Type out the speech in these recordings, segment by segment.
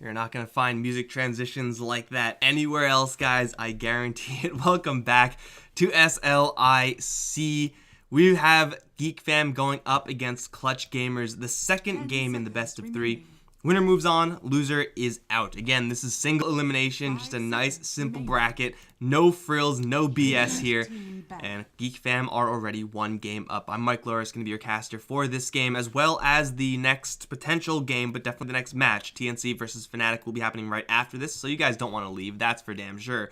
You're not going to find music transitions like that anywhere else, guys. I guarantee it. Welcome back to SLIC. We have Geek Fam going up against Clutch Gamers, the second game in the best of three. Winner moves on, loser is out. Again, this is single elimination, just a nice, simple bracket. No frills, no BS here. And Geek Fam are already one game up. I'm Mike Loris, going to be your caster for this game, as well as the next potential game, but definitely the next match. TNC versus Fnatic will be happening right after this, so you guys don't want to leave, that's for damn sure.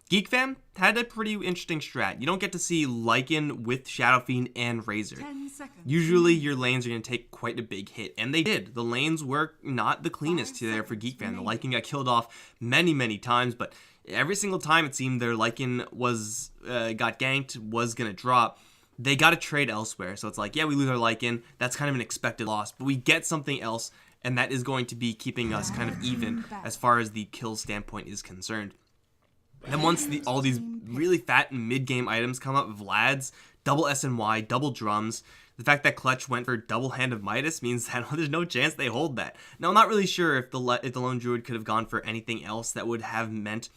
Geek Fam had a pretty interesting strat. You don't get to see Lycan with Shadow Fiend and Razor. Usually your lanes are going to take quite a big hit, and they did. The lanes were not the cleanest there for Geek Fam. The Lycan got killed off many times, but every single time it seemed their Lycan was got ganked, was going to drop. They got to trade elsewhere, so it's like, yeah, we lose our Lycan. That's kind of an expected loss, but we get something else, and that is going to be keeping us kind of even as far as the kill standpoint is concerned. And once all these really fat mid-game items come up, Vlad's, double SNY, double drums, the fact that Clutch went for double Hand of Midas means that there's no chance they hold that. Now, I'm not really sure if the Lone Druid could have gone for anything else that would have meant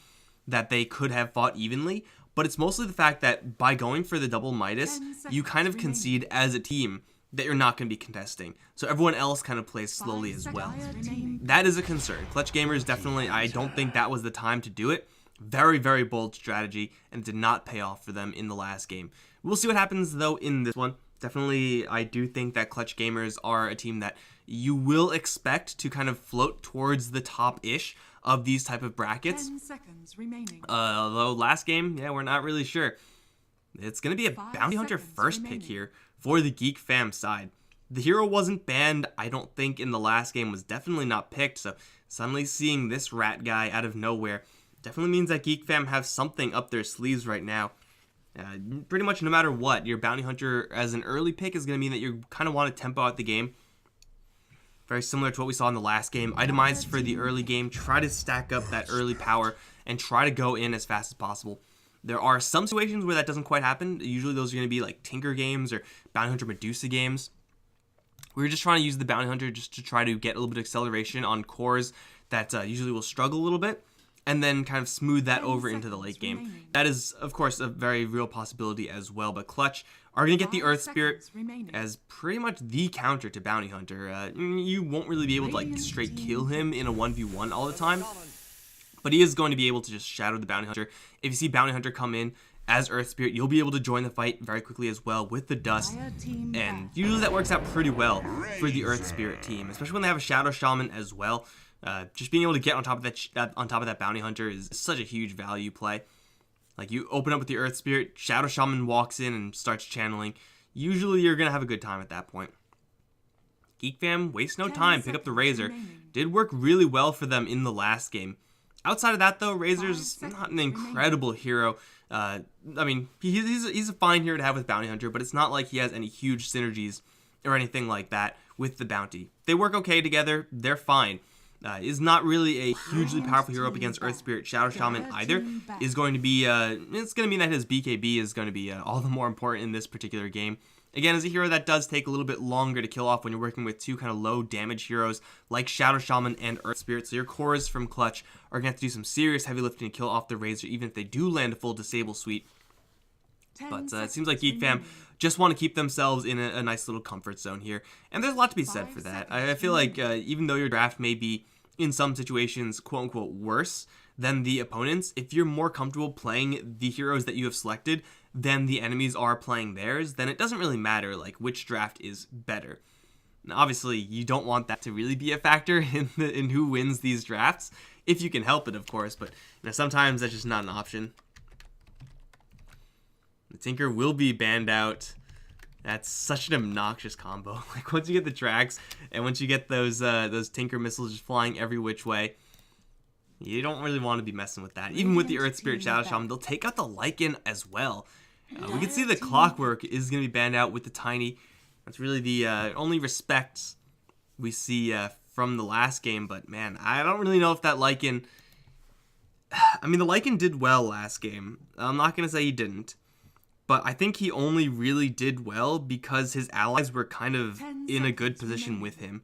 that they could have fought evenly, but it's mostly the fact that by going for the double Midas, you kind of concede as a team that you're not going to be contesting. So everyone else kind of plays slowly as well. That is a concern. Clutch Gamers definitely, I don't think that was the time to do it. Very bold strategy, and it did not pay off for them in the last game. We'll see what happens, though, in this one. Definitely, I do think that Clutch Gamers are a team that you will expect to kind of float towards the top-ish of these type of brackets. 10 seconds remaining. Although last game, yeah, we're not really sure. It's going to be a Bounty Hunter first pick here for the Geek Fam side. The hero wasn't banned, I don't think, in the last game, was definitely not picked, so suddenly seeing this rat guy out of nowhere definitely means that Geek Fam have something up their sleeves right now. Pretty much no matter what, your Bounty Hunter as an early pick is going to mean that you kind of want to tempo out the game. Very similar to what we saw in the last game. Itemized for the early game, try to stack up that early power and try to go in as fast as possible. There are some situations where that doesn't quite happen. Usually those are going to be like Tinker games or Bounty Hunter Medusa games. We're just trying to use the Bounty Hunter just to try to get a little bit of acceleration on cores that usually will struggle a little bit, and then kind of smooth that over into the late game. That is, of course, a very real possibility as well, but Clutch are going to get the Earth Spirit as pretty much the counter to Bounty Hunter. You won't really be able to like straight kill him in a 1v1 all the time, but he is going to be able to just shadow the Bounty Hunter. If you see Bounty Hunter come in as Earth Spirit, you'll be able to join the fight very quickly as well with the dust, and usually that works out pretty well for the Earth Spirit team, especially when they have a Shadow Shaman as well. Just being able to get on top of that Bounty Hunter is such a huge value play. Like, you open up with the Earth Spirit, Shadow Shaman walks in and starts channeling. Usually you're going to have a good time at that point. Geek Fam, waste no time, pick up the Razor. Did work really well for them in the last game. Outside of that, though, Razor's not an incredible hero. I mean, he's a fine hero to have with Bounty Hunter, but it's not like he has any huge synergies or anything like that with the Bounty. They work okay together, they're fine. Is not really a hugely powerful hero up against Earth Spirit. Shadow Shaman either is going to be, it's going to mean that his BKB is going to be all the more important in this particular game. Again, as a hero that does take a little bit longer to kill off when you're working with two kind of low damage heroes like Shadow Shaman and Earth Spirit. So your cores from Clutch are going to have to do some serious heavy lifting to kill off the Razor, even if they do land a full disable suite. But it seems like Geek Fam just want to keep themselves in a nice little comfort zone here. And there's a lot to be said for that. I feel like even though your draft may be in some situations, quote-unquote, worse than the opponents, if you're more comfortable playing the heroes that you have selected than the enemies are playing theirs, then it doesn't really matter, like, which draft is better. Now, obviously, you don't want that to really be a factor in who wins these drafts, if you can help it, of course, but sometimes that's just not an option. The Tinker will be banned out. That's such an obnoxious combo. Like, once you get the tracks, and once you get those Tinker missiles just flying every which way, you don't really want to be messing with that. Even with the Earth Spirit Shadow Shaman, they'll take out the Lycan as well. We can see the Clockwork is going to be banned out with the Tiny. That's really the only respect we see from the last game, but man, I don't really know if that Lycan... I mean, the Lycan did well last game. I'm not going to say he didn't. But I think he only really did well because his allies were kind of in a good position with him.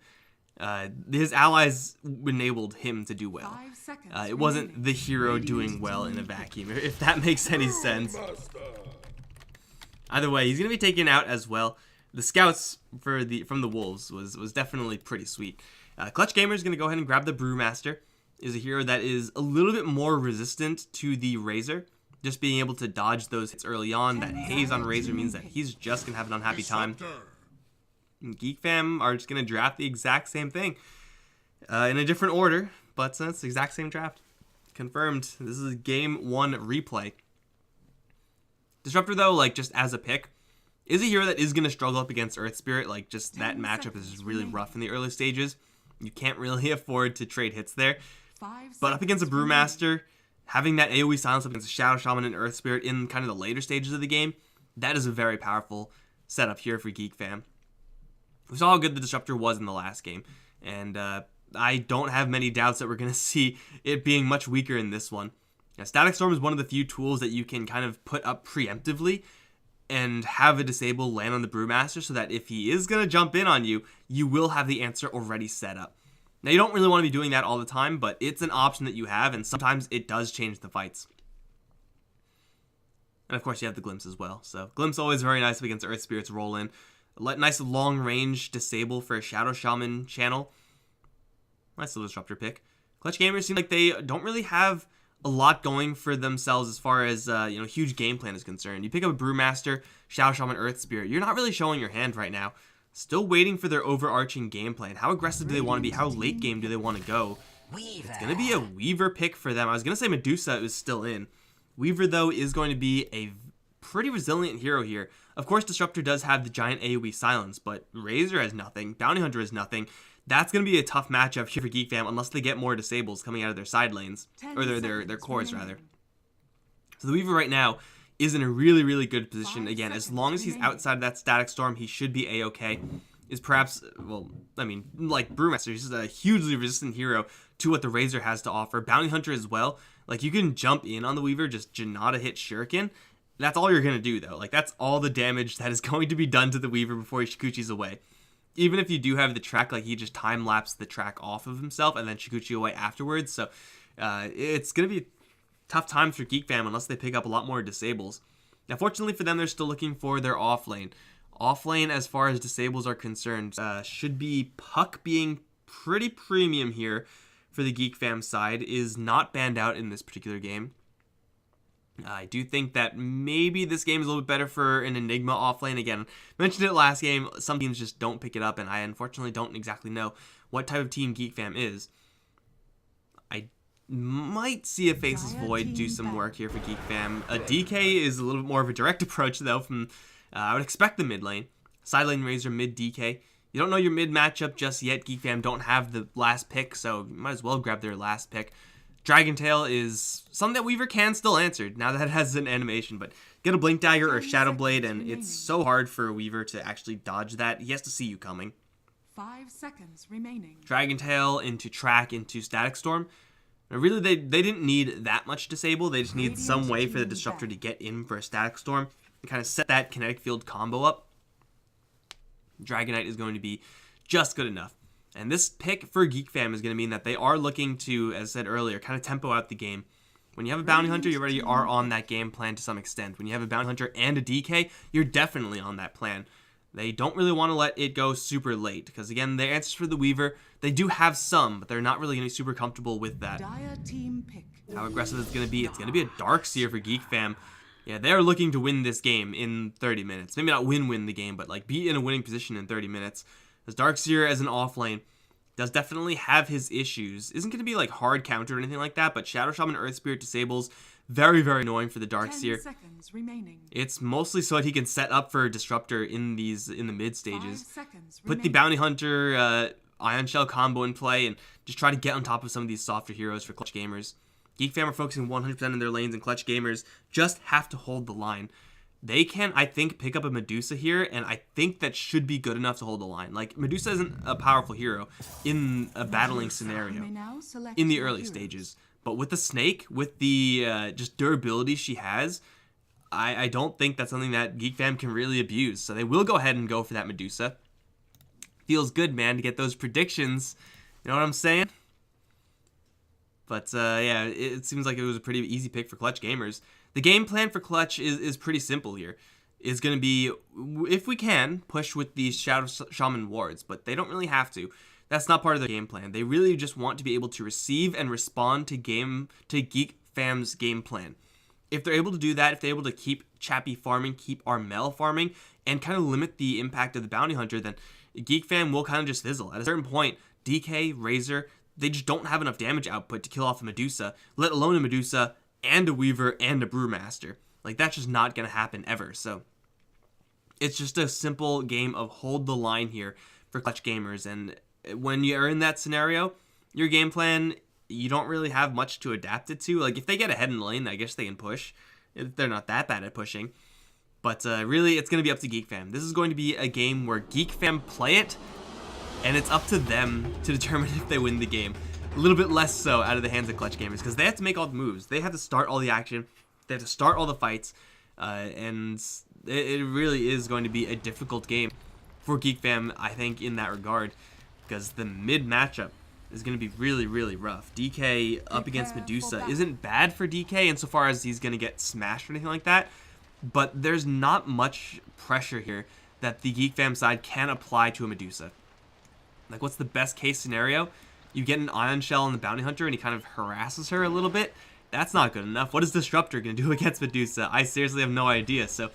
His allies enabled him to do well. It wasn't the hero doing well in a vacuum, if that makes any sense. Either way, he's going to be taken out as well. The scouts from the Wolves was definitely pretty sweet. Clutch Gamer is going to go ahead and grab the Brewmaster. Is a hero that is a little bit more resistant to the Razor. Just being able to dodge those hits early on. That haze on Razor means that he's just going to have an unhappy time. And Geek Fam are just going to draft the exact same thing. In a different order, but it's the exact same draft. Confirmed. This is game 1 replay. Disruptor, though, like, just as a pick, is a hero that is going to struggle up against Earth Spirit. Like, just that matchup is just really rough in the early stages. You can't really afford to trade hits there. But up against a Brewmaster, having that AoE silence up against a Shadow Shaman and Earth Spirit in kind of the later stages of the game, that is a very powerful setup here for Geek Fam. We saw how good the Disruptor was in the last game, and I don't have many doubts that we're going to see it being much weaker in this one. Now, Static Storm is one of the few tools that you can kind of put up preemptively and have a disable land on the Brewmaster so that if he is going to jump in on you, you will have the answer already set up. Now, you don't really want to be doing that all the time, but it's an option that you have, and sometimes it does change the fights. And of course, you have the Glimpse as well. So, Glimpse always very nice against Earth Spirit's roll-in. Nice long-range disable for a Shadow Shaman channel. Nice little Disruptor pick. Clutch Gamers seem like they don't really have a lot going for themselves as far as huge game plan is concerned. You pick up a Brewmaster, Shadow Shaman, Earth Spirit. You're not really showing your hand right now. Still waiting for their overarching game plan. How aggressive do they want to be? How late game do they want to go? It's going to be a Weaver pick for them. I was going to say Medusa is still in. Weaver, though, is going to be a pretty resilient hero here. Of course, Disruptor does have the giant AoE silence, but Razor has nothing. Bounty Hunter has nothing. That's going to be a tough matchup here for Geek Fam unless they get more disables coming out of their side lanes. Or their cores, rather. So the Weaver right now is in a really, really good position. Again, as long as he's outside of that Static Storm, he should be A-okay. Is perhaps, well, I mean, like Brewmaster, he's just a hugely resistant hero to what the Razor has to offer. Bounty Hunter as well. Like, you can jump in on the Weaver, just Janata hit Shuriken. That's all you're going to do, though. Like, that's all the damage that is going to be done to the Weaver before he Shikuchi's away. Even if you do have the track, like, he just time-lapse the track off of himself and then Shikuchi away afterwards. So, it's going to be tough times for Geek Fam unless they pick up a lot more disables. Now, fortunately for them, they're still looking for their off lane. Off lane, as far as disables are concerned, should be Puck being pretty premium here for the Geek Fam side, is not banned out in this particular game. I do think that maybe this game is a little bit better for an Enigma offlane. Again, mentioned it last game, some teams just don't pick it up, and I unfortunately don't exactly know what type of team Geek Fam is. I might see a Faceless Void do some work here for Geek Fam. A DK is a little bit more of a direct approach, though, from, I would expect the mid lane. Side lane Razor, mid DK. You don't know your mid matchup just yet. Geek Fam don't have the last pick, so you might as well grab their last pick. Dragon Tail is something that Weaver can still answer now that it has an animation, but get a Blink Dagger or a Shadow Blade, and it's so hard for Weaver to actually dodge that. He has to see you coming. 5 seconds remaining. Dragon Tail into Track into Static Storm. Now, really, they didn't need that much disable. They just need some way for the Disruptor to get in for a Static Storm and kind of set that kinetic field combo up. Dragonite is going to be just good enough. And this pick for Geek Fam is going to mean that they are looking to, as I said earlier, kind of tempo out the game. When you have a Bounty Hunter, you already are on that game plan to some extent. When you have a Bounty Hunter and a DK, you're definitely on that plan. They don't really want to let it go super late, because again, the answers for the Weaver, they do have some, but they're not really going to be super comfortable with that. How aggressive it's going to be? It's going to be a Darkseer for Geek Fam. Yeah, they're looking to win this game in 30 minutes. Maybe not win the game, but like be in a winning position in 30 minutes. As Darkseer as an offlane does definitely have his issues. Isn't going to be like hard counter or anything like that, but Shadow Shaman Earth Spirit disables. Very, very annoying for the Darkseer. 10 seconds remaining. It's mostly so that he can set up for Disruptor in the mid stages. Put the Bounty Hunter Ion Shell combo in play and just try to get on top of some of these softer heroes for Clutch Gamers. Geek Fam are focusing 100% in their lanes, and Clutch Gamers just have to hold the line. They can, I think, pick up a Medusa here, and I think that should be good enough to hold the line. Like, Medusa isn't a powerful hero in a battling scenario in the early stages. But with the Snake, with the just durability she has, I don't think that's something that Geek Fam can really abuse. So they will go ahead and go for that Medusa. Feels good, man, to get those predictions. You know what I'm saying? But yeah, it seems like it was a pretty easy pick for Clutch Gamers. The game plan for Clutch is pretty simple here. It's going to be, if we can, push with these Shadow Shaman wards, but they don't really have to. That's not part of their game plan. They really just want to be able to receive and respond to Geek Fam's game plan. If they're able to do that, if they're able to keep Chappie farming, keep Armel farming, and kind of limit the impact of the Bounty Hunter, then Geek Fam will kind of just fizzle. At a certain point, DK, Razor, they just don't have enough damage output to kill off a Medusa, let alone a Medusa and a Weaver and a Brewmaster. Like, that's just not going to happen ever. So it's just a simple game of hold the line here for Clutch Gamers. And when you're in that scenario, your game plan, you don't really have much to adapt it to. Like, if they get ahead in the lane, I guess they can push. They're not that bad at pushing. But really, it's going to be up to Geek Fam. This is going to be a game where Geek Fam play it, and it's up to them to determine if they win the game. A little bit less so out of the hands of Clutch Gamers, because they have to make all the moves. They have to start all the action. They have to start all the fights. And it really is going to be a difficult game for Geek Fam, I think, in that regard. Because the mid matchup is going to be really, really rough. DK up against Medusa isn't bad for DK insofar as he's going to get smashed or anything like that. But there's not much pressure here that the Geek Fam side can apply to a Medusa. Like, what's the best case scenario? You get an Ion Shell on the Bounty Hunter and he kind of harasses her a little bit. That's not good enough. What is Disruptor going to do against Medusa? I seriously have no idea. So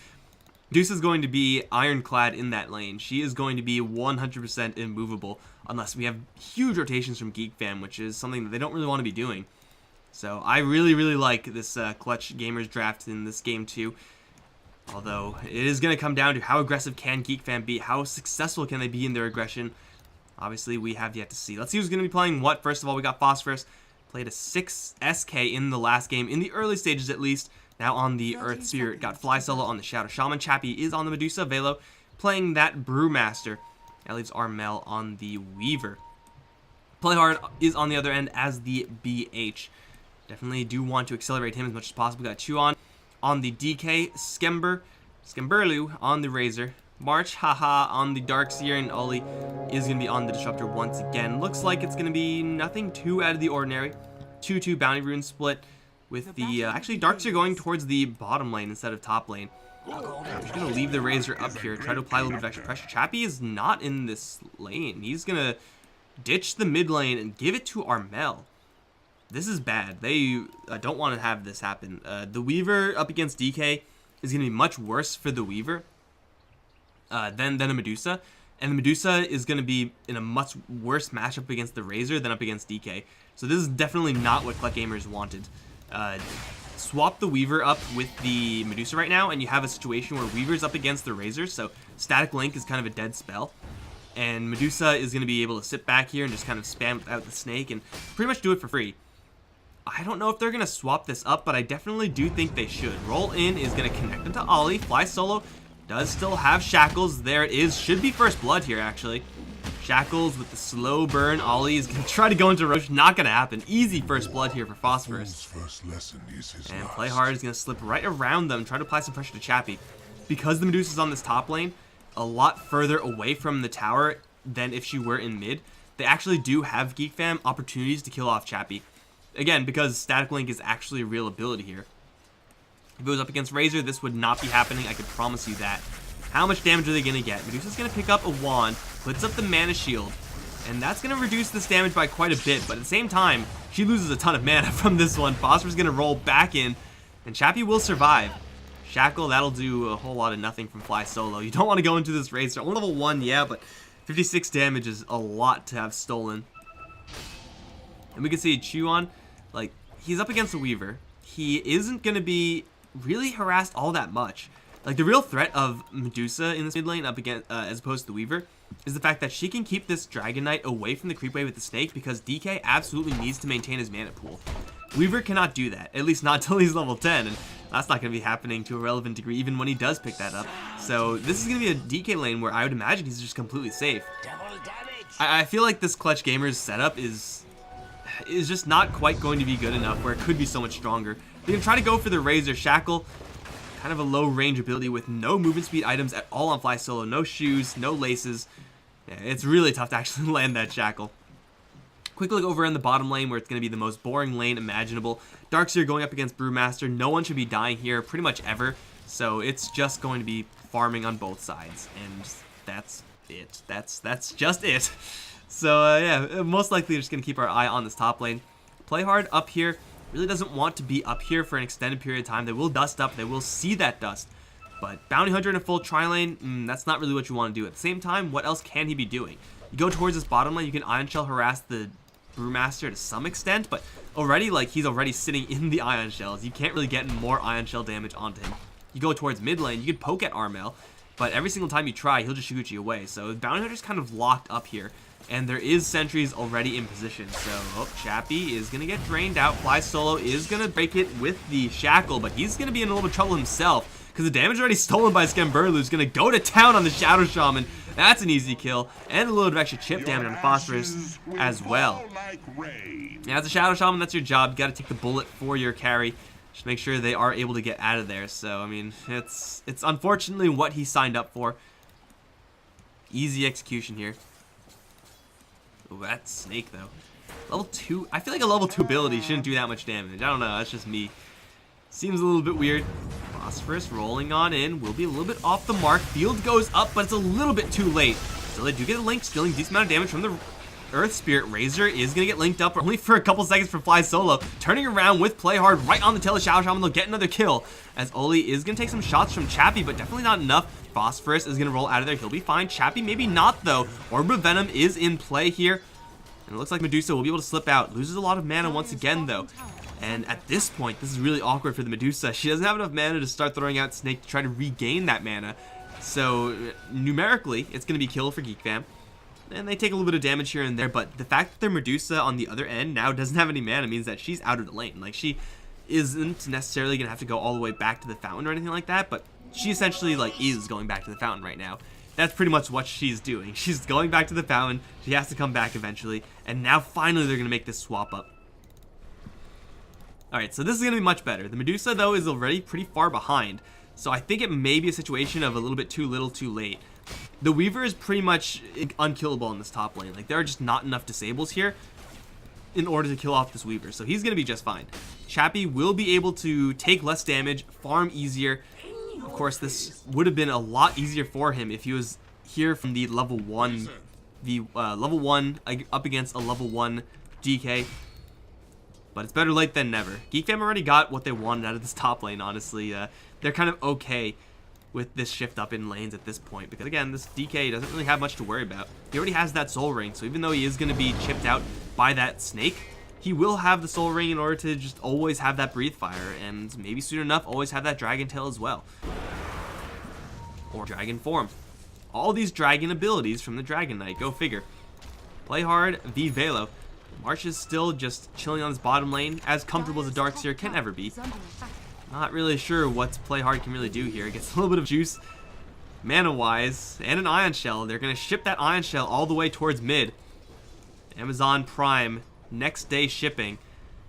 Medusa's going to be ironclad in that lane. She is going to be 100% immovable unless we have huge rotations from Geek Fam, which is something that they don't really want to be doing. So I really, really like this Clutch Gamers draft in this game too. Although it is going to come down to how aggressive can Geek Fam be, how successful can they be in their aggression. Obviously, we have yet to see. Let's see who's going to be playing what. First of all, we got Phosphorus. Played a 6 SK in the last game, in the early stages at least. Now on the Earth Spirit. Got Fly Solo on the Shadow Shaman. Chappie is on the Medusa. Velo playing that Brewmaster. That leaves Armel on the Weaver. Playhard is on the other end as the BH. Definitely do want to accelerate him as much as possible. Got Chuan on the DK. Skemberlu on the Razor. March, haha, on the Darkseer, and Oli is going to be on the Disruptor once again. Looks like it's going to be nothing too out of the ordinary. 2-2 Bounty Rune split with the, actually Darkseer going towards the bottom lane instead of top lane. I'm just going to leave the Razor up here, try to apply a little bit of extra pressure. Chappie is not in this lane. He's going to ditch the mid lane and give it to Armel. This is bad. They don't want to have this happen. The Weaver up against DK is going to be much worse for the Weaver than a Medusa. And the Medusa is going to be in a much worse matchup against the Razor than up against DK. So this is definitely not what Clutch Gamers wanted. Swap the Weaver up with the Medusa right now, and you have a situation where Weaver's up against the Razor, so Static Link is kind of a dead spell. And Medusa is going to be able to sit back here and just kind of spam out the snake and pretty much do it for free. I don't know if they're going to swap this up, but I definitely do think they should. Roll in is going to connect into Ollie. Fly Solo does still have Shackles. There it is. Should be first blood here, actually. Shackles with the slow burn. Ollie is going to try to go into Roche. Not going to happen. Easy first blood here for Phosphorus. And Playhard is going to slip right around them. Try to apply some pressure to Chappie. Because the Medusa's on this top lane, a lot further away from the tower than if she were in mid, they actually do have Geek Fam opportunities to kill off Chappie. Again, because Static Link is actually a real ability here. If it was up against Razor, this would not be happening. I can promise you that. How much damage are they going to get? Medusa's going to pick up a wand, puts up the mana shield, and that's going to reduce this damage by quite a bit. But at the same time, she loses a ton of mana from this one. Phosphorus going to roll back in, and Chappie will survive. Shackle, that'll do a whole lot of nothing from Fly Solo. You don't want to go into this race. Only level 1, yeah, but 56 damage is a lot to have stolen. And we can see Chuan, like, he's up against a Weaver. He isn't going to be really harassed all that much. Like, the real threat of Medusa in this mid lane up against, as opposed to the Weaver, is the fact that she can keep this Dragon Knight away from the creep wave with the snake, because DK absolutely needs to maintain his mana pool. Weaver cannot do that, at least not until he's level 10, and that's not going to be happening to a relevant degree even when he does pick that up. So this is going to be a DK lane where I would imagine he's just completely safe. I feel like this Clutch Gamers setup is just not quite going to be good enough where it could be so much stronger. We can try to go for the Razor. Shackle, kind of a low range ability with no movement speed items at all on Fly Solo. No shoes, no laces. Yeah, it's really tough to actually land that shackle. Quick look over in the bottom lane where it's going to be the most boring lane imaginable. Darkseer going up against Brewmaster. No one should be dying here pretty much ever. So it's just going to be farming on both sides. And that's it. That's just it. So yeah, most likely just going to keep our eye on this top lane. Play hard up here. Really doesn't want to be up here for an extended period of time. They will dust up. They will see that dust. But Bounty Hunter in a full tri-lane, that's not really what you want to do. At the same time, what else can he be doing? You go towards this bottom lane, you can Ion Shell harass the Brewmaster to some extent, but already, like, he's already sitting in the Ion Shells. You can't really get more Ion Shell damage onto him. You go towards mid lane, you can poke at Armel, but every single time you try, he'll just shoot you away. So Bounty Hunter's kind of locked up here. And there is sentries already in position. So, Chappie is going to get drained out. Fly Solo is going to break it with the shackle, but he's going to be in a little bit of trouble himself because the damage already stolen by Skemberlu, who's going to go to town on the Shadow Shaman. That's an easy kill. And a little bit of extra chip damage on Phosphorus as well. Yeah, as a Shadow Shaman, that's your job. You got to take the bullet for your carry. Just make sure they are able to get out of there. So, I mean, it's unfortunately what he signed up for. Easy execution here. Oh, that snake, though. Level 2. I feel like a level 2 ability shouldn't do that much damage. I don't know. That's just me. Seems a little bit weird. Phosphorus rolling on in. Will be a little bit off the mark. Field goes up, but it's a little bit too late. Still, they do get a link, stealing a decent amount of damage from the Earth Spirit. Razor is going to get linked up only for a couple seconds from Fly Solo. Turning around with Play Hard right on the tail of Shadow Shaman. They'll get another kill. As Oli is going to take some shots from Chappie, but definitely not enough. Phosphorus is going to roll out of there. He'll be fine. Chappie maybe not, though. Orb of Venom is in play here. And it looks like Medusa will be able to slip out. Loses a lot of mana once again, though. And at this point, this is really awkward for the Medusa. She doesn't have enough mana to start throwing out Snake to try to regain that mana. So, numerically, it's going to be kill for Geek Fam. And they take a little bit of damage here and there. But the fact that their Medusa on the other end now doesn't have any mana means that she's out of the lane. Like, she isn't necessarily going to have to go all the way back to the fountain or anything like that. But she essentially, like, is going back to the fountain right now. That's pretty much what she's doing. She's going back to the fountain. She has to come back eventually. And now finally they're going to make this swap up. Alright, so this is going to be much better. The Medusa, though, is already pretty far behind. So I think it may be a situation of a little bit too little too late. The Weaver is pretty much unkillable in this top lane. Like, there are just not enough disables here in order to kill off this Weaver. So he's going to be just fine. Chappie will be able to take less damage, farm easier. Of course, this would have been a lot easier for him if he was here from the level 1, level 1 up against a level 1 DK. But it's better late than never. Geek Fam already got what they wanted out of this top lane, honestly. They're kind of okay with this shift up in lanes at this point. Because, again, this DK doesn't really have much to worry about. He already has that Soul Ring, so even though he is going to be chipped out by that Snake, he will have the Soul Ring in order to just always have that Breathe Fire, and maybe soon enough always have that Dragon Tail as well. Or Dragon Form. All these dragon abilities from the Dragon Knight, go figure. Play hard, v Velo. March is still just chilling on his bottom lane, as comfortable as a Darkseer can ever be. Not really sure what Play Hard can really do here. It gets a little bit of juice mana-wise, and an Ion Shell. They're going to ship that Ion Shell all the way towards mid. Amazon Prime. Next day shipping.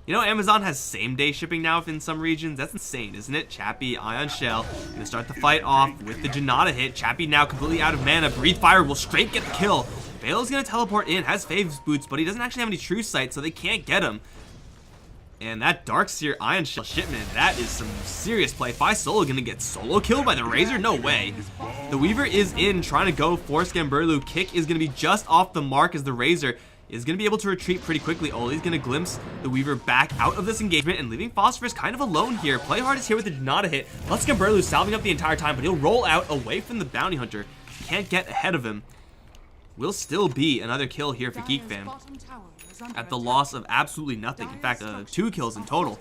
You know, Amazon has same day shipping now in some regions. That's insane, isn't it? Chappie, Ion Shell, gonna start the fight off with the Janata hit. Chappie now completely out of mana. Breathe Fire will straight get the kill. Vale's gonna teleport in, has Fave's boots, but he doesn't actually have any true sight, so they can't get him. And that Darkseer Ion Shell shipment, that is some serious play. Fi Solo gonna get solo killed by the Razor? No way. The Weaver is in, trying to go for Skemberlu. Kick is gonna be just off the mark as the Razor is going to be able to retreat pretty quickly. Oli's going to glimpse the Weaver back out of this engagement and leaving Phosphorus kind of alone here. Play Hard is here with the Janata hit. Skemberlu salving up the entire time, but he'll roll out away from the Bounty Hunter. Can't get ahead of him. Will still be another kill here for Geek Fam at the loss of absolutely nothing. In fact, 2 kills in total.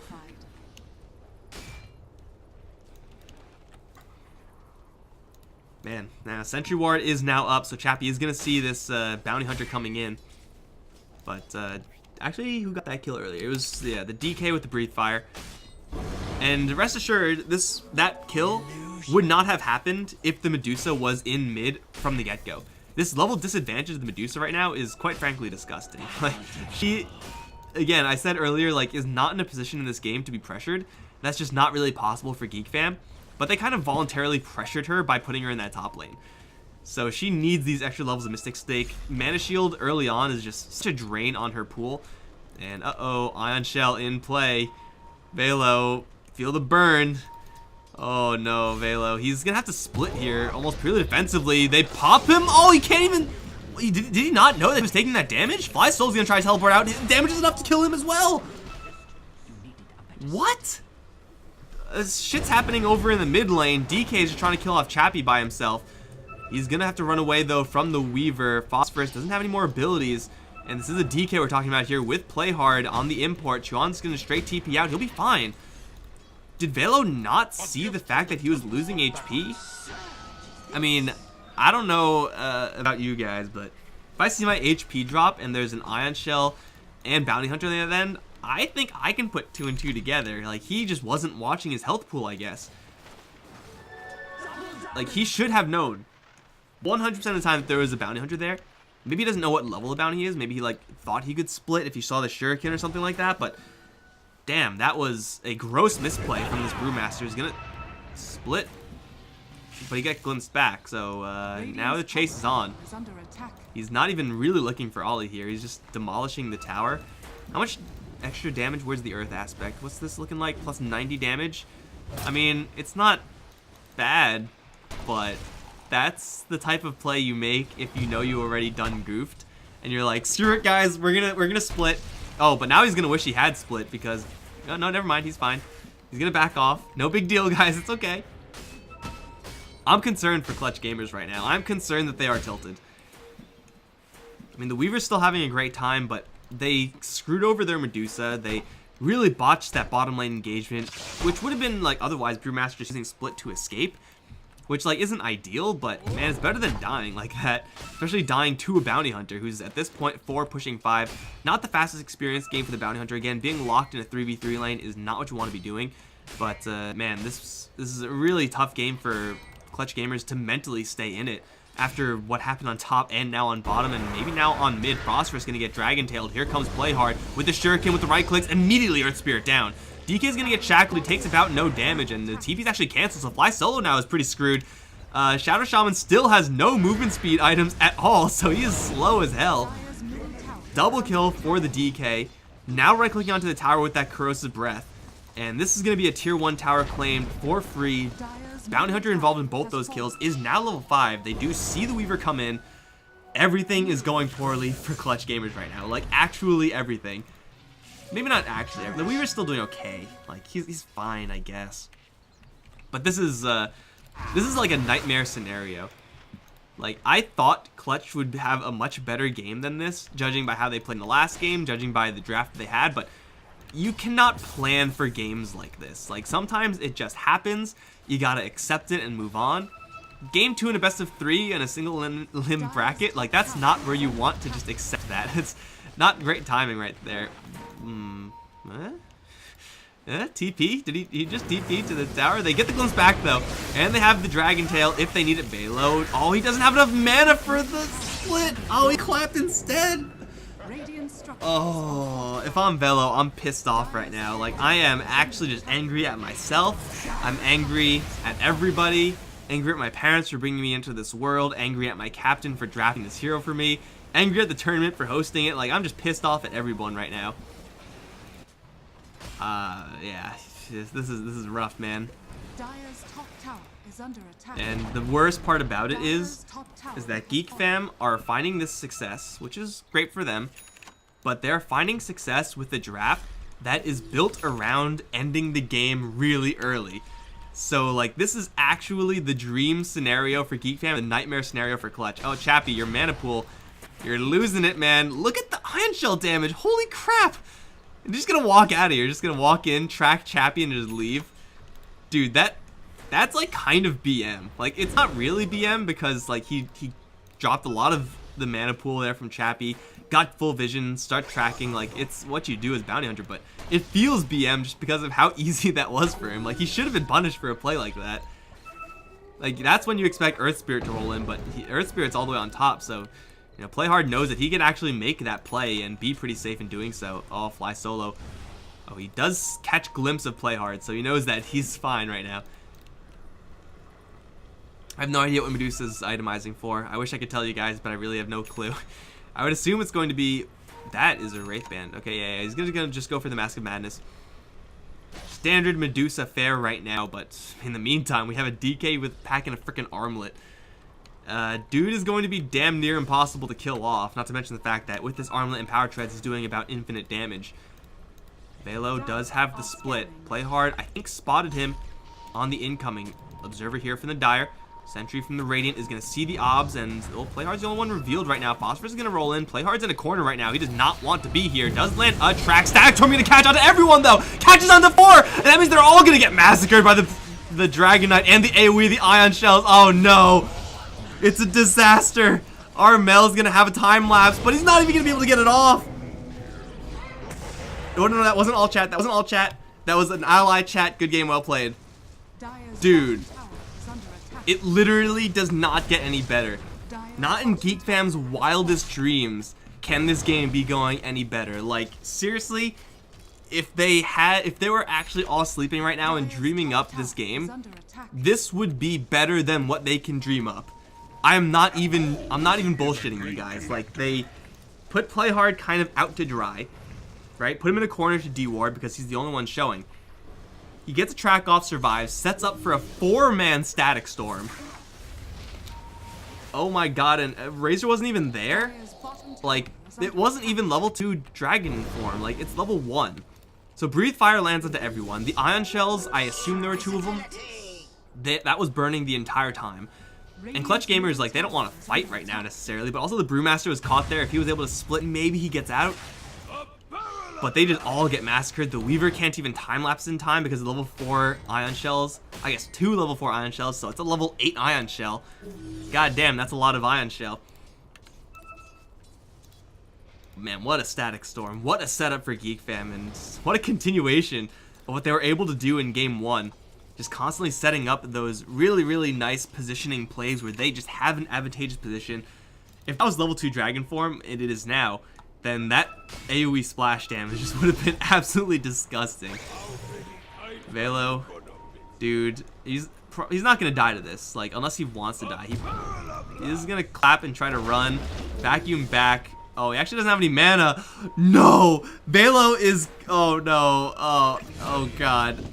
Man, now Sentry Ward is now up, so Chappie is going to see this Bounty Hunter coming in. But, actually, who got that kill earlier? It was, yeah, the DK with the Breathe Fire. And rest assured, that kill would not have happened if the Medusa was in mid from the get-go. This level disadvantage of the Medusa right now is quite frankly disgusting. Like, she, again, I said earlier, like, is not in a position in this game to be pressured. That's just not really possible for Geek Fam. But they kind of voluntarily pressured her by putting her in that top lane. So she needs these extra levels of Mystic Stake. Mana Shield early on is just such a drain on her pool. And uh-oh, Ion Shell in play. Velo, feel the burn. Oh no, Velo. He's gonna have to split here, almost purely defensively. They pop him. Oh, he can't even... Did he not know that he was taking that damage? Fly Soul's gonna try to teleport out. Damage is enough to kill him as well. What? Shit's happening over in the mid lane. DK is just trying to kill off Chappie by himself. He's gonna have to run away though from the Weaver. Phosphorus doesn't have any more abilities. And this is a DK we're talking about here with Play Hard on the import. Chuan's gonna straight TP out. He'll be fine. Did Velo not see the fact that he was losing HP? I mean, I don't know about you guys, but if I see my HP drop and there's an Ion Shell and Bounty Hunter on the other end, I think I can put 2 and 2 together. Like, he just wasn't watching his health pool, I guess. Like, he should have known 100% of the time that there was a Bounty Hunter there. Maybe he doesn't know what level of bounty he is. Maybe he, like, thought he could split if he saw the Shuriken or something like that, but damn, that was a gross misplay from this Brewmaster. He's gonna split, but he got glimpsed back, so now the chase is on. He's not even really looking for Ollie here. He's just demolishing the tower. How much extra damage? Where's the Earth aspect? What's this looking like? Plus 90 damage? I mean, it's not bad, but that's the type of play you make if you know you already done goofed, and you're like, screw it, guys, we're gonna split. Oh, but now he's gonna wish he had split because no, never mind, he's fine. He's gonna back off. No big deal, guys. It's okay. I'm concerned for Clutch Gamers right now. I'm concerned that they are tilted. I mean, the Weaver's still having a great time, but they screwed over their Medusa. They really botched that bottom lane engagement, which would have been like otherwise Brewmaster just using split to escape, which like isn't ideal, but man, it's better than dying like that, especially dying to a Bounty Hunter who's at this point 4 pushing 5. Not the fastest experience game for the Bounty Hunter. Again, being locked in a 3v3 lane is not what you want to be doing, but man, this is a really tough game for Clutch Gamers to mentally stay in it after what happened on top and now on bottom, and maybe now on mid. Phosphorus gonna get Dragon Tailed. Here comes Play Hard with the Shuriken with the right clicks, immediately Earth Spirit down. DK is gonna get shackled. He takes about no damage, and the TP's actually canceled, so Fly Solo now is pretty screwed. Shadow Shaman still has no movement speed items at all, so he is slow as hell. Double kill for the DK. Now right clicking onto the tower with that Corrosive Breath, and this is gonna be a tier 1 tower claimed for free. Bounty Hunter involved in both those kills is now level 5. They do see the Weaver come in. Everything is going poorly for Clutch Gamers right now. Like, actually everything. Maybe not actually. The Weaver's still doing okay. Like, he's fine, I guess. But this is like a nightmare scenario. Like, I thought Clutch would have a much better game than this, judging by how they played in the last game, judging by the draft they had, but you cannot plan for games like this. Like, sometimes it just happens. You gotta accept it and move on. Game 2 in a best of 3 in a single limb bracket, like, that's not where you want to just accept that. It's not great timing right there. TP? Did he just TP to the tower? They get the glimpse back though, and they have the Dragon Tail if they need it Velo. Oh, he doesn't have enough mana for the split. Oh, he clapped instead. Oh, if I'm Velo, I'm pissed off right now. Like, I am actually just angry at myself. I'm angry at everybody. Angry at my parents for bringing me into this world. Angry at my captain for drafting this hero for me. Angry at the tournament for hosting it. Like, I'm just pissed off at everyone right now. Yeah, this is rough, man. And the worst part about it is that Geek fam are finding this success, which is great for them, but they're finding success with a draft that is built around ending the game really early. So, like, this is actually the dream scenario for Geek fam, the nightmare scenario for Clutch. Oh, Chappie, your mana pool, you're losing it, man. Look at the Ion Shell damage. Holy crap. I'm just gonna walk out of here. Just gonna walk in, track Chappie, and just leave. Dude, that's like kind of BM. Like, it's not really BM because like he dropped a lot of the mana pool there from Chappie, got full vision, start tracking. Like, it's what you do as Bounty Hunter, but it feels BM just because of how easy that was for him. Like, he should have been punished for a play like that. Like, that's when you expect Earth Spirit to roll in, but Earth Spirit's all the way on top, so you know, Play Hard knows that he can actually make that play and be pretty safe in doing so. Oh, Fly Solo. Oh, he does catch glimpse of Play Hard, so he knows that he's fine right now. I have no idea what Medusa's itemizing for. I wish I could tell you guys, but I really have no clue. I would assume it's going to be... That is a Wraith Band. Okay, yeah, he's gonna just go for the Mask of Madness. Standard Medusa fare right now, but in the meantime, we have a DK with packing a freaking armlet. Dude is going to be damn near impossible to kill off, not to mention the fact that with this armlet and power treads, he's doing about infinite damage. Velo does have the split. Play hard, I think, spotted him on the incoming. Observer here from the Dire. Sentry from the Radiant is going to see the obs, and Playhard's the only one revealed right now. Phosphorus is going to roll in. Playhard's in a corner right now. He does not want to be here. Does land a track. Static Storm going to catch onto everyone, though. Catches onto 4, and that means they're all going to get massacred by the Dragon Knight and the AoE, the Ion Shells. Oh, no. It's a disaster. Armel's going to have a time lapse, but he's not even going to be able to get it off. Oh, no, that wasn't all chat. That wasn't all chat. That was an ally chat. Good game, well played. Dude. It literally does not get any better. Not in Geek Fam's wildest dreams can this game be going any better. Like, seriously, if they were actually all sleeping right now and dreaming up this game, this would be better than what they can dream up. I'm not even bullshitting you guys. Like, they put Playhard kind of out to dry, right? Put him in a corner to deward because he's the only one showing. He gets a track off, survives, sets up for a 4-man Static Storm. Oh my god, and Razor wasn't even there? Like, it wasn't even level 2 Dragon form. Like, it's level 1. So Breathe Fire lands onto everyone. The Ion Shells, I assume there were 2 of them. That was burning the entire time. And Clutch Gamers, like, they don't want to fight right now necessarily, but also the Brewmaster was caught there. If he was able to split, maybe he gets out. But they just all get massacred. The Weaver can't even time-lapse in time because of level 4 Ion Shells. I guess 2 level 4 Ion Shells, so it's a level 8 Ion Shell. God damn, that's a lot of Ion Shell. Man, what a Static Storm. What a setup for Geek Fam, and what a continuation of what they were able to do in Game 1. Just constantly setting up those really, really nice positioning plays where they just have an advantageous position. If that was level 2 Dragon form, and it is now, then that AoE splash damage just would have been absolutely disgusting. Velo, dude, he's not gonna die to this, like, unless he wants to die. He's gonna clap and try to run, vacuum back. Oh, he actually doesn't have any mana. No, Velo is. Oh no. Oh god.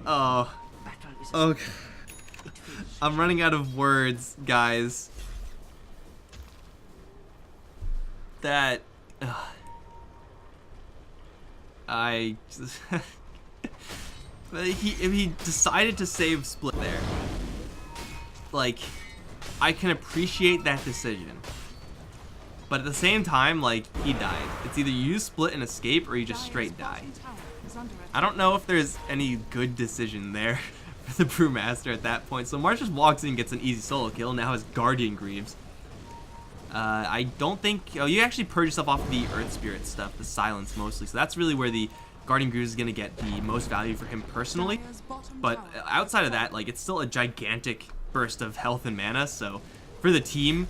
Oh. I'm running out of words, guys. That. If he decided to save split there, like, I can appreciate that decision, but at the same time, like, he died. It's either you use split and escape or you just straight die. I don't know if there's any good decision there for the Brewmaster at that point. So March just walks in and gets an easy solo kill. Now has Guardian Greaves. I don't think... Oh, you actually purge yourself off the Earth Spirit stuff, the Silence mostly. So that's really where the Guardian Greaves is going to get the most value for him personally. But outside of that, like, it's still a gigantic burst of health and mana. So for the team,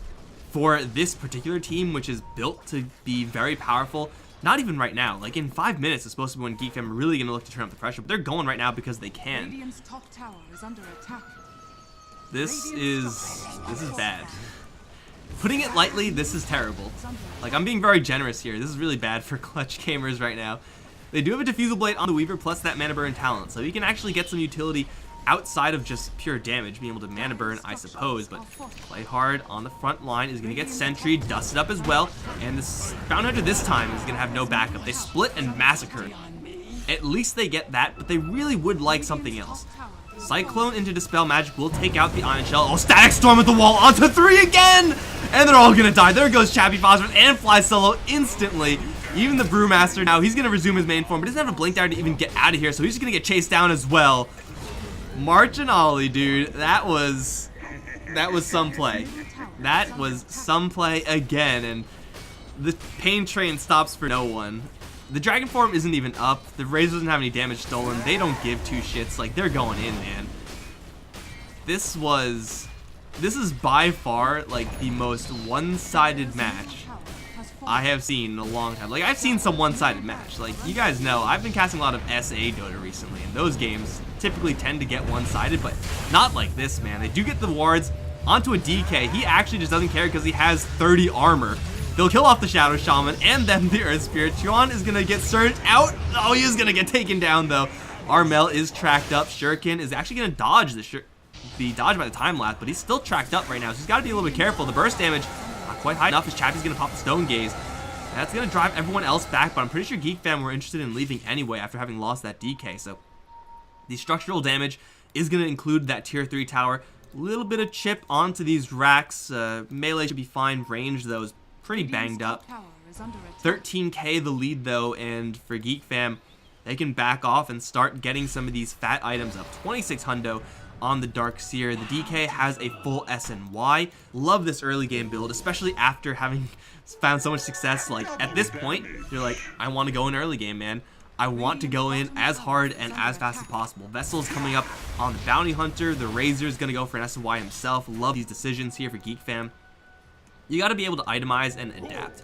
for this particular team, which is built to be very powerful, not even right now. Like, in 5 minutes is supposed to be when Geek Fam are really going to look to turn up the pressure. But they're going right now because they can. This is bad. Putting it lightly, this is terrible. Like, I'm being very generous here. This is really bad for Clutch Gamers right now. They do have a Diffusal Blade on the Weaver plus that Mana Burn talent, so he can actually get some utility outside of just pure damage, being able to Mana Burn, I suppose. But Play Hard on the front line is going to get Sentry dusted up as well, and this Bounty Hunter this time is going to have no backup. They split and massacre. At least they get that, but they really would like something else. Cyclone into Dispel Magic will take out the Ion Shell. Oh, Static Storm at the wall onto 3 again! And they're all gonna die. There goes Chappy Phosphorus and Fly Solo instantly. Even the Brewmaster now, he's gonna resume his main form, but doesn't have a Blink Dagger to even get out of here, so he's just gonna get chased down as well. March and Ollie, dude, that was some play. That was some play again, and the pain train stops for no one. The Dragon form isn't even up. The Razor doesn't have any damage stolen. They don't give two shits. Like, they're going in, man. This is by far, like, the most one-sided match I have seen in a long time. Like, I've seen some one-sided match. Like, you guys know, I've been casting a lot of SA Dota recently, and those games typically tend to get one-sided, but not like this, man. They do get the wards onto a DK. He actually just doesn't care because he has 30 armor. They'll kill off the Shadow Shaman and then the Earth Spirit. Chuan is going to get surged out. Oh, he is going to get taken down, though. Armel is tracked up. Shuriken is actually going to dodge the dodge by the time lapse, but he's still tracked up right now, so he's got to be a little bit careful. The burst damage, not quite high enough, as Chappie's going to pop the Stone Gaze. That's going to drive everyone else back, but I'm pretty sure Geek Fam were interested in leaving anyway after having lost that DK, so the structural damage is going to include that tier 3 tower. A little bit of chip onto these racks. Melee should be fine. Range, though, is pretty banged up. 13k the lead, though, and for Geek Fam, they can back off and start getting some of these fat items up. 26 hundo on the Dark Seer. The DK has a full SNY. Love this early game build, especially after having found so much success. Like, at this point, you're like, I want to go in early game, man. I want to go in as hard and as fast as possible. Vessel's coming up on the Bounty Hunter. The Razor's going to go for an SNY himself. Love these decisions here for Geek Fam. You got to be able to itemize and adapt.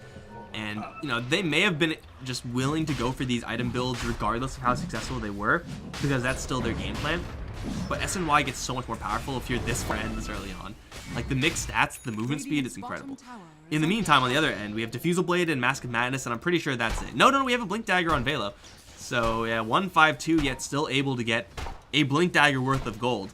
And, you know, they may have been just willing to go for these item builds regardless of how successful they were, because that's still their game plan. But SNY gets so much more powerful if you're this friend this early on. Like, the mixed stats, the movement speed is incredible. In the meantime, on the other end, we have Diffusal Blade and Mask of Madness, and I'm pretty sure that's it. No, we have a Blink Dagger on Velo. So, yeah, 152, yet still able to get a Blink Dagger worth of gold.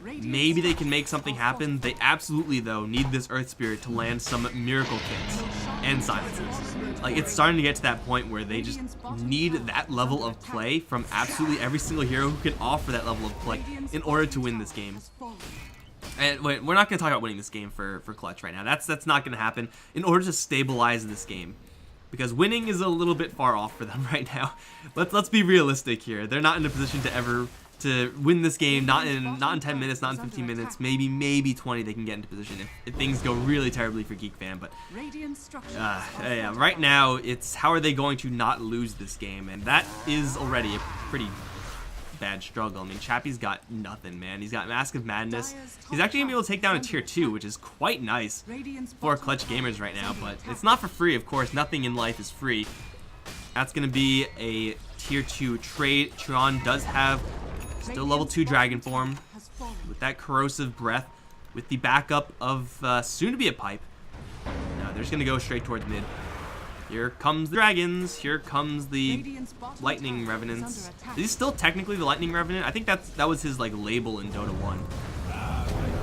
Maybe they can make something happen. They absolutely, though, need this Earth Spirit to land some miracle kits and silences. Like, it's starting to get to that point where they just need that level of play from absolutely every single hero who can offer that level of play in order to win this game. And wait, we're not going to talk about winning this game for Clutch right now. That's not going to happen. In order to stabilize this game, because winning is a little bit far off for them right now. Let's be realistic here. They're not in a position to win this game, not in 10 minutes, not in 15 minutes, maybe 20 they can get into position if things go really terribly for Geek Fam. But yeah, right now it's how are they going to not lose this game, and that is already a pretty bad struggle. I mean, Chappie's got nothing, man. He's got Mask of Madness. He's actually gonna be able to take down a tier 2, which is quite nice for Clutch gamers right now, but it's not for free, of course. Nothing in life is free. That's gonna be a tier 2 trade. Tron does have still level 2 Dragon Form with that Corrosive Breath, with the backup of soon to be a Pipe. No, they're just gonna go straight towards mid. Here comes the dragons. Here comes the lightning revenants. Is he still technically the lightning revenant? I think that was his like label in Dota 1.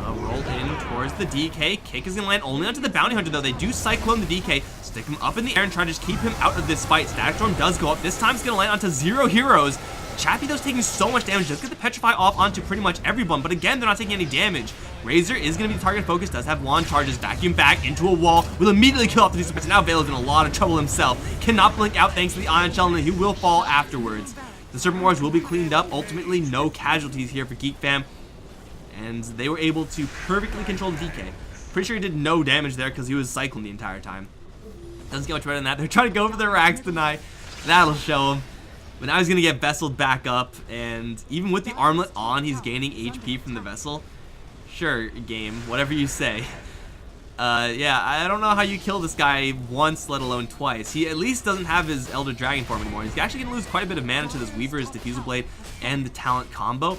Roll in towards the DK. Kick is gonna land only onto the Bounty Hunter, though. They do cyclone the DK, stick him up in the air and try to just keep him out of this fight. Static Storm does go up. This time it's gonna land onto 0 heroes. Chappie, though's taking so much damage. Just get the Petrify off onto pretty much everyone, but again, they're not taking any damage. Razor is going to be the target focus, does have wand charges, vacuum back into a wall, will immediately kill off the defense. Now Vale's in a lot of trouble himself. Cannot blink out thanks to the Ion Shell, and he will fall afterwards. The Serpent Wars will be cleaned up. Ultimately, no casualties here for Geek Fam, and they were able to perfectly control the DK. Pretty sure he did no damage there because he was cycling the entire time. Doesn't get much better than that. They're trying to go for their rags tonight. That'll show him. But now he's going to get Vesseled back up, and even with the armlet on, he's gaining HP from the Vessel. Sure, game, whatever you say. Yeah, I don't know how you kill this guy once, let alone twice. He at least doesn't have his Elder Dragon form anymore. He's actually going to lose quite a bit of mana to this Weaver, his Diffusal Blade, and the Talent combo.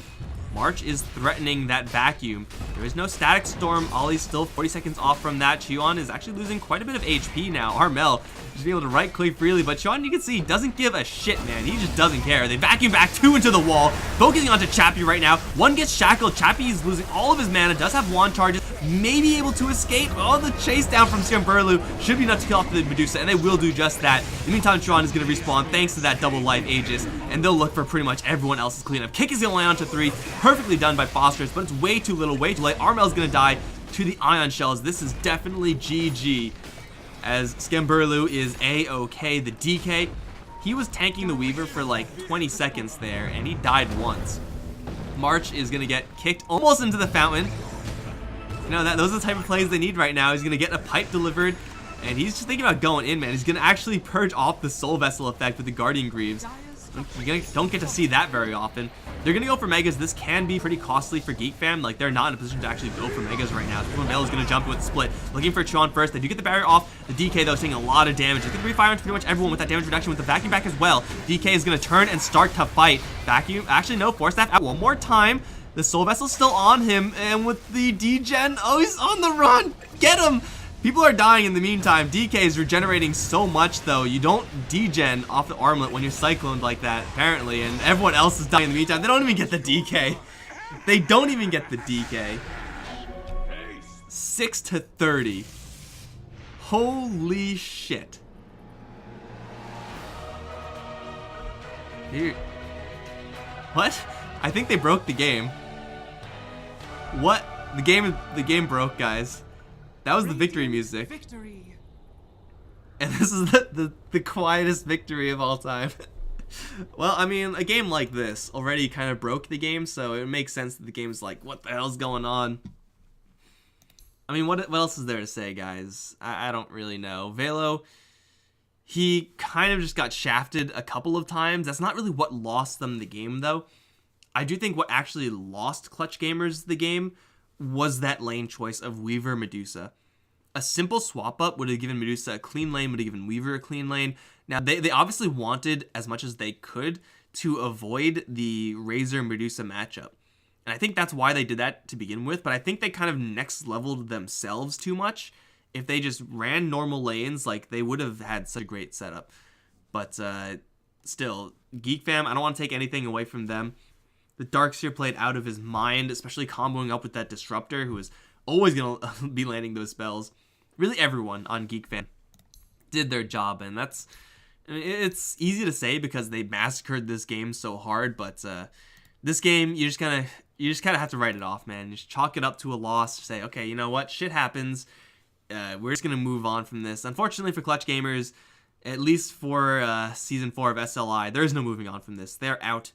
March is threatening that vacuum. There is no Static Storm. Ollie's still 40 seconds off from that. Chuan is actually losing quite a bit of HP now. Armel is being able to right-click freely, but Chuan, you can see, doesn't give a shit, man. He just doesn't care. They vacuum back 2 into the wall, focusing onto Chappie right now. 1 gets shackled. Chappie is losing all of his mana, does have wand charges, may be able to escape. Oh, the chase down from Skamburlu should be enough to kill off the Medusa, and they will do just that. In the meantime, Chuan is going to respawn thanks to that double life Aegis, and they'll look for pretty much everyone else's cleanup. Kick is going to land onto 3, perfectly done by Foster's, but it's way too little, way too late. Armel's going to die to the Ion Shells. This is definitely GG, as Skamburlu is A-OK. The DK, he was tanking the Weaver for like 20 seconds there, and he died once. March is going to get kicked almost into the fountain. You know, those are the type of plays they need right now. He's going to get a pipe delivered, and he's just thinking about going in, man. He's going to actually purge off the Soul Vessel effect with the Guardian Greaves. You don't get to see that very often. They're going to go for Megas. This can be pretty costly for Geek Fam. Like, they're not in a position to actually go for Megas right now. Vale is going to jump with split. Looking for Chon first. They do get the barrier off. The DK, though, is taking a lot of damage. It's going to be firing pretty much everyone with that damage reduction with the vacuum back as well. DK is going to turn and start to fight. Vacuum, actually, no, Force Staff out one more time. The Soul Vessel's still on him. And with the degen, oh, he's on the run. Get him. People are dying in the meantime. DK is regenerating so much, though. You don't degen off the armlet when you're cycloned like that, apparently, and everyone else is dying in the meantime. They don't even get the DK. They don't even get the DK. 6-30. Holy shit. Here. What? I think they broke the game. What? The game broke, guys. That was the victory music. Victory. And this is the quietest victory of all time. Well, I mean, a game like this already kind of broke the game, so it makes sense that the game's like, what the hell's going on? I mean, what else is there to say, guys? I don't really know. Velo, he kind of just got shafted a couple of times. That's not really what lost them the game, though. I do think what actually lost Clutch Gamers the game was that lane choice of Weaver Medusa. A simple swap up would have given Medusa a clean lane, would have given Weaver a clean lane. Now, they obviously wanted as much as they could to avoid the Razor Medusa matchup. And I think that's why they did that to begin with, but I think they kind of next leveled themselves too much. If they just ran normal lanes, like, they would have had such a great setup. But still, Geek Fam, I don't want to take anything away from them. The Darkseer played out of his mind, especially comboing up with that Disruptor, who is always going to be landing those spells. Really everyone on Geek Fan did their job, and it's easy to say because they massacred this game so hard, but this game, you just kind of have to write it off, man. Just chalk it up to a loss, say, okay, you know what, shit happens. We're just going to move on from this. Unfortunately for Clutch Gamers, at least for Season 4 of SLI, there is no moving on from this. They're out.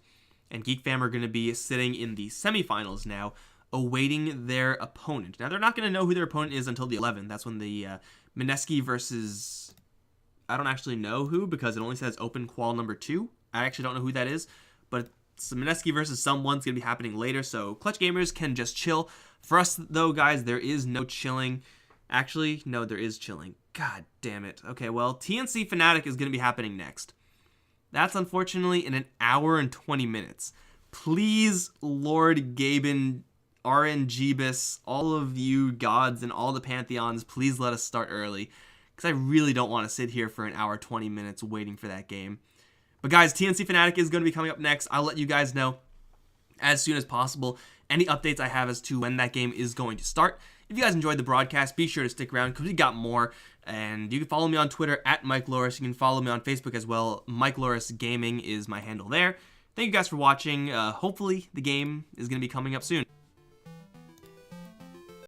And Geek Fam are going to be sitting in the semifinals now, awaiting their opponent. Now, they're not going to know who their opponent is until the 11th. That's when the Mineski versus... I don't actually know who, because it only says open qual number 2. I actually don't know who that is, but it's Mineski versus someone's going to be happening later, so Clutch Gamers can just chill. For us, though, guys, there is no chilling. Actually, no, there is chilling. God damn it. Okay, well, TNC Fnatic is going to be happening next. That's unfortunately in an hour and 20 minutes. Please, Lord Gaben, RNGbus, all of you gods and all the pantheons, please let us start early. Because I really don't want to sit here for an hour 20 minutes waiting for that game. But guys, TNC Fnatic is going to be coming up next. I'll let you guys know as soon as possible any updates I have as to when that game is going to start. If you guys enjoyed the broadcast, be sure to stick around because we got more. And you can follow me on Twitter at Mike Loris. You can follow me on Facebook as well. Mike Loris Gaming is my handle there. Thank you guys for watching. Hopefully the game is going to be coming up soon.